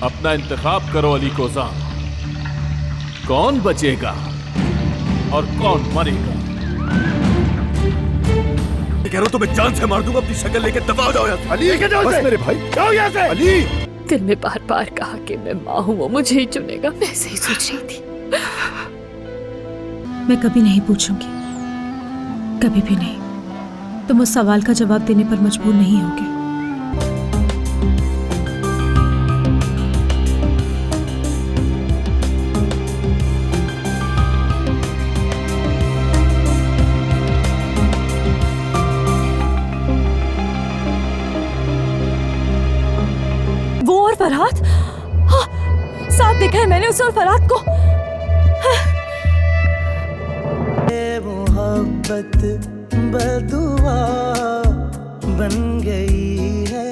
अपना इंतखाब करो अली कोज़ा। कौन बचेगा और कौन मरेगा? कह रहा हूं तो मैं जान से मार दूंगा। अपनी शक्ल लेके दबा जाओ यहाँ से। अली लेके जाओ बस मेरे भाई, जाओ यहाँ से। अली दिल में बार बार कहा कि मैं माँ हूँ, वो मुझे ही चुनेगा। मैं ऐसे ही सोच रही थी। मैं कभी नहीं पूछूंगी, कभी भी नहीं। तुम उस सवाल का जवाब देने पर मजबूर नहीं होगे। वो और फरहाद, हाँ, साथ देखा है मैंने उसे और फरहाद को। मोहब्बत बदुआ बन गई है।